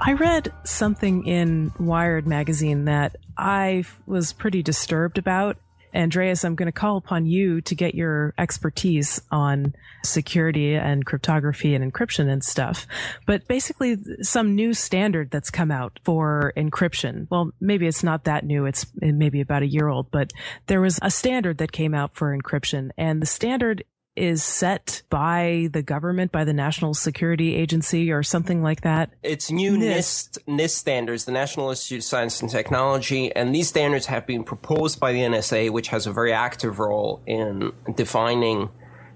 I read something in Wired magazine that I was pretty disturbed about. Andreas, I'm going to call upon you to get your expertise on security and cryptography and encryption and stuff. But basically, some new standard that's come out for encryption. Well, maybe it's not that new. It's maybe about a year old, but there was a standard that came out for encryption, and the standard is set by the government, by the National Security Agency or something like that. It's new NIST standards, the National Institute of Science and Technology, and these standards have been proposed by the NSA, which has a very active role in defining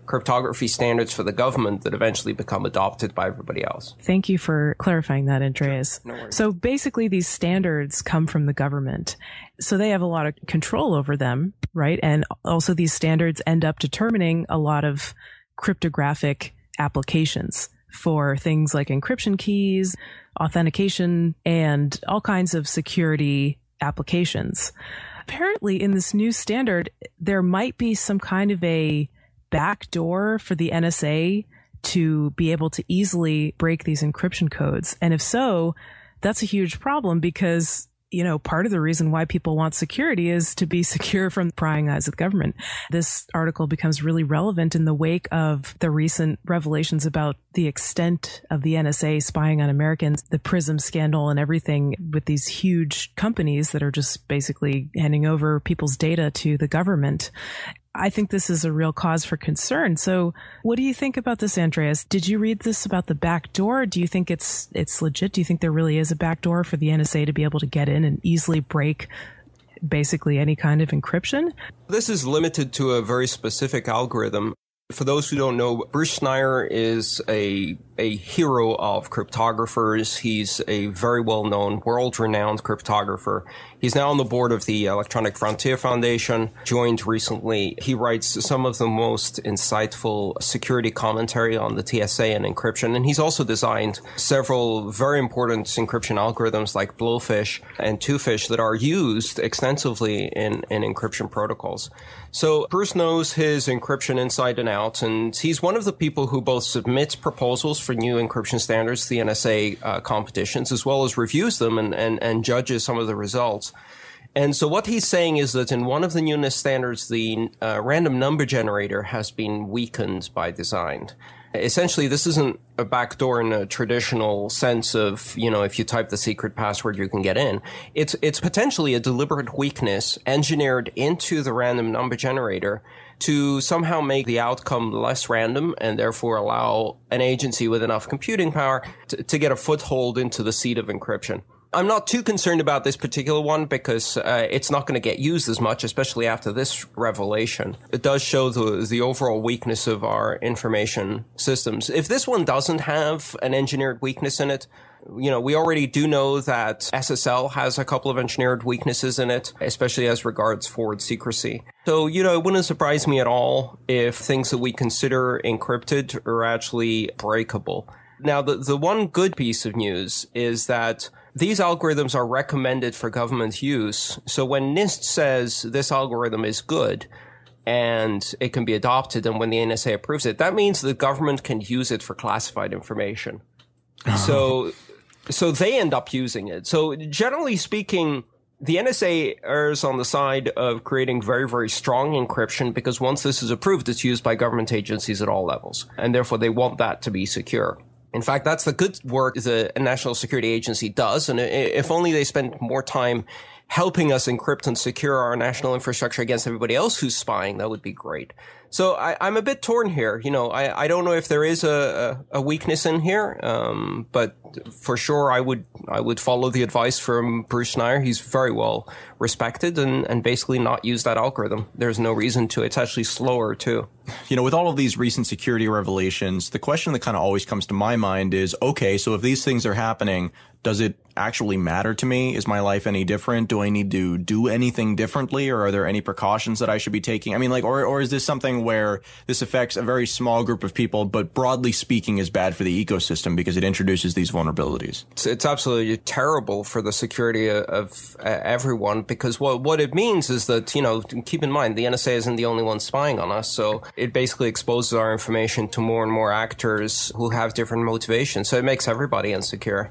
cryptography standards for the government that eventually become adopted by everybody else. Thank you for clarifying that, Andreas. Sure. No worries. So basically these standards come from the government. So they have a lot of control over them, right? And also these standards end up determining a lot of cryptographic applications for things like encryption keys, authentication, and all kinds of security applications. Apparently in this new standard, there might be some kind of a backdoor for the NSA to be able to easily break these encryption codes. And if so, that's a huge problem because, you know, part of the reason why people want security is to be secure from the prying eyes of the government. This article becomes really relevant in the wake of the recent revelations about the extent of the NSA spying on Americans, the PRISM scandal and everything with these huge companies that are just basically handing over people's data to the government. I think this is a real cause for concern. So what do you think about this, Andreas? Did you read this about the back door? Do you think it's legit? Do you think there really is a back door for the NSA to be able to get in and easily break basically any kind of encryption? This is limited to a very specific algorithm. For those who don't know, Bruce Schneier is a hero of cryptographers. He's a very well-known, world-renowned cryptographer. He's now on the board of the Electronic Frontier Foundation, joined recently. He writes some of the most insightful security commentary on the TSA and encryption, and he's also designed several very important encryption algorithms like Blowfish and Twofish that are used extensively in encryption protocols. So Bruce knows his encryption inside and out, and he's one of the people who both submits proposals for new encryption standards to the NSA competitions, as well as reviews them and judges some of the results. And so what he's saying is that in one of the new NIST standards, the random number generator has been weakened by design. Essentially, this isn't a backdoor in a traditional sense of, you know, if you type the secret password, you can get in. It's potentially a deliberate weakness engineered into the random number generator to somehow make the outcome less random and therefore allow an agency with enough computing power to get a foothold into the seat of encryption. I'm not too concerned about this particular one because it's not going to get used as much, especially after this revelation. It does show the overall weakness of our information systems. If this one doesn't have an engineered weakness in it, you know, we already do know that SSL has a couple of engineered weaknesses in it, especially as regards forward secrecy. So, you know, it wouldn't surprise me at all if things that we consider encrypted are actually breakable. Now, the one good piece of news is that these algorithms are recommended for government use. So when NIST says this algorithm is good and it can be adopted, and when the NSA approves it, that means the government can use it for classified information. So they end up using it. So generally speaking, the NSA errs on the side of creating very, very strong encryption because once this is approved, it's used by government agencies at all levels. And therefore, they want that to be secure. In fact, that's the good work the National Security Agency does. And if only they spent more time helping us encrypt and secure our national infrastructure against everybody else who's spying, that would be great. So I'm a bit torn here. You know, I don't know if there is a weakness in here, but for sure I would follow the advice from Bruce Schneier. He's very well respected and basically not use that algorithm. There's no reason to. It's actually slower too. You know, with all of these recent security revelations, the question that kind of always comes to my mind is, okay, so if these things are happening, does it actually matter to me? Is my life any different? Do I need to do anything differently, or are there any precautions that I should be taking? I mean, like, or is this something where this affects a very small group of people, but broadly speaking is bad for the ecosystem because it introduces these vulnerabilities? It's absolutely terrible for the security of everyone, because what it means is that, you know, keep in mind, the NSA isn't the only one spying on us. So it basically exposes our information to more and more actors who have different motivations. So it makes everybody insecure.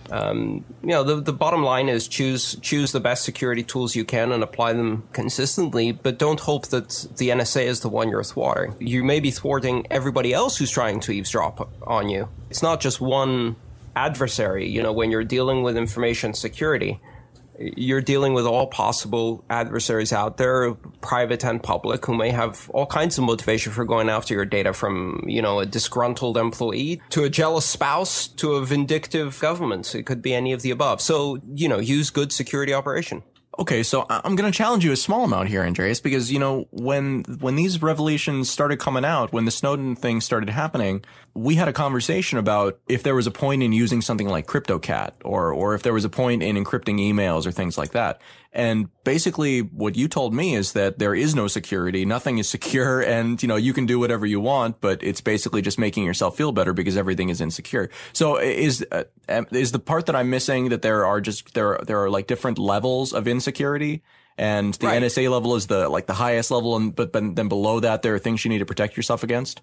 The bottom line is choose the best security tools you can and apply them consistently, but don't hope that the NSA is the one you're thwarting. You may be thwarting everybody else who's trying to eavesdrop on you. It's not just one adversary. When you're dealing with information security, you're dealing with all possible adversaries out there, private and public, who may have all kinds of motivation for going after your data, from, a disgruntled employee to a jealous spouse to a vindictive government. It could be any of the above. So, use good security operation. Okay, so I'm going to challenge you a small amount here, Andreas, because, when these revelations started coming out, when the Snowden thing started happening, we had a conversation about if there was a point in using something like CryptoCat or if there was a point in encrypting emails or things like that. And basically what you told me is that there is no security, nothing is secure, and, you can do whatever you want, but it's basically just making yourself feel better because everything is insecure. So is the part that I'm missing that there are like different levels of insecurity, and the right. NSA level is the highest level, but then below that there are things you need to protect yourself against?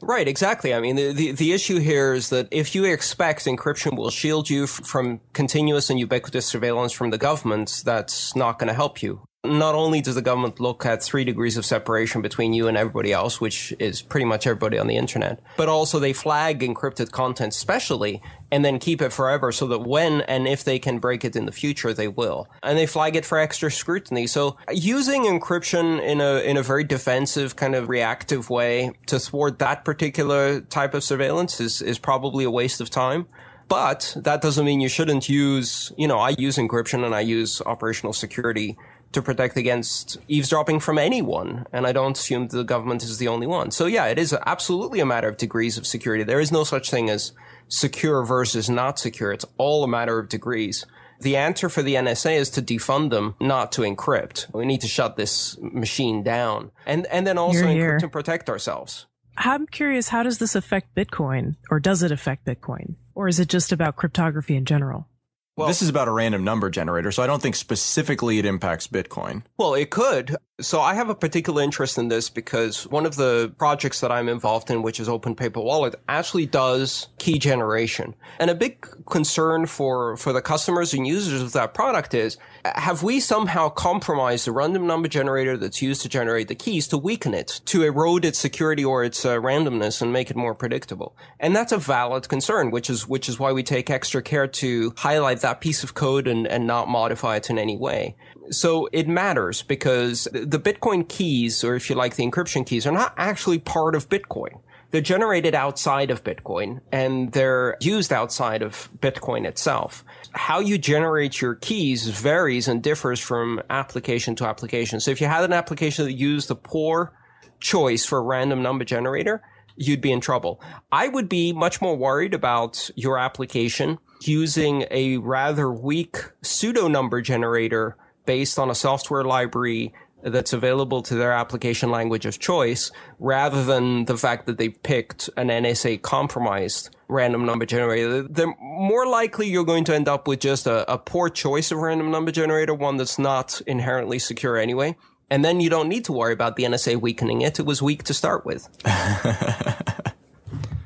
Right, exactly. I mean, the issue here is that if you expect encryption will shield you from continuous and ubiquitous surveillance from the government, that's not going to help you. Not only does the government look at 3 degrees of separation between you and everybody else, which is pretty much everybody on the internet, but also they flag encrypted content specially and then keep it forever so that when and if they can break it in the future, they will. And they flag it for extra scrutiny. So using encryption in a very defensive, kind of reactive way to thwart that particular type of surveillance is probably a waste of time. But that doesn't mean you shouldn't use, I use encryption and I use operational security to protect against eavesdropping from anyone. And I don't assume the government is the only one. So yeah, it is absolutely a matter of degrees of security. There is no such thing as secure versus not secure. It's all a matter of degrees. The answer for the NSA is to defund them, not to encrypt. We need to shut this machine down. And then also encrypt and protect ourselves. I'm curious, how does this affect Bitcoin? Or does it affect Bitcoin? Or is it just about cryptography in general? Well, this is about a random number generator, so I don't think specifically it impacts Bitcoin. Well, it could. So I have a particular interest in this because one of the projects that I'm involved in, which is Open Paper Wallet, actually does key generation. And a big concern for the customers and users of that product is, have we somehow compromised the random number generator that's used to generate the keys to weaken it, to erode its security or its randomness and make it more predictable? And that's a valid concern, which is why we take extra care to highlight that piece of code and not modify it in any way. So it matters because the Bitcoin keys, or if you like, the encryption keys, are not actually part of Bitcoin. They're generated outside of Bitcoin and they're used outside of Bitcoin itself. How you generate your keys varies and differs from application to application. So if you had an application that used a poor choice for a random number generator, you'd be in trouble. I would be much more worried about your application using a rather weak pseudo number generator based on a software library that's available to their application language of choice, rather than the fact that they picked an NSA compromised random number generator. They're more likely you're going to end up with just a poor choice of random number generator, one that's not inherently secure anyway. And then you don't need to worry about the NSA weakening it. It was weak to start with.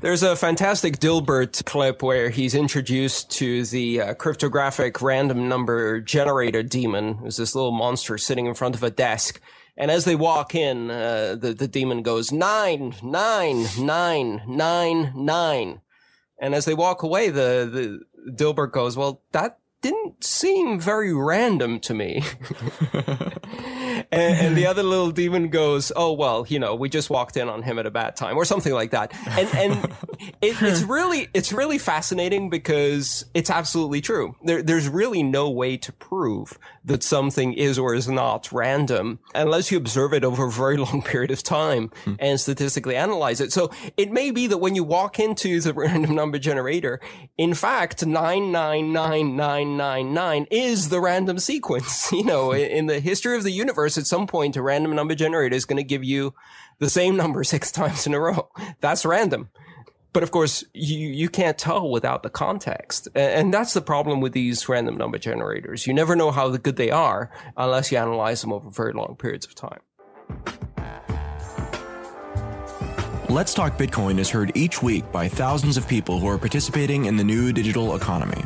There's a fantastic Dilbert clip where he's introduced to the cryptographic random number generator demon. There's this little monster sitting in front of a desk. And as they walk in, the demon goes, 9, 9, 9, 9, 9. And as they walk away, the Dilbert goes, well, that didn't seem very random to me. And the other little demon goes, oh, well, we just walked in on him at a bad time or something like that. And it's really fascinating because it's absolutely true. There's really no way to prove that something is or is not random unless you observe it over a very long period of time and statistically analyze it. So it may be that when you walk into the random number generator, in fact, 999999 is the random sequence. In the history of the universe, at some point, a random number generator is going to give you the same number 6 times in a row. That's random. But of course, you can't tell without the context. And that's the problem with these random number generators. You never know how good they are unless you analyze them over very long periods of time. Let's Talk Bitcoin is heard each week by thousands of people who are participating in the new digital economy.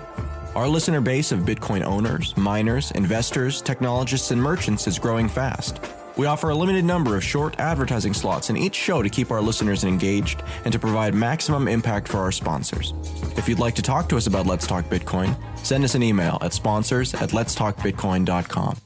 Our listener base of Bitcoin owners, miners, investors, technologists, and merchants is growing fast. We offer a limited number of short advertising slots in each show to keep our listeners engaged and to provide maximum impact for our sponsors. If you'd like to talk to us about Let's Talk Bitcoin, send us an email at sponsors@letstalkbitcoin.com.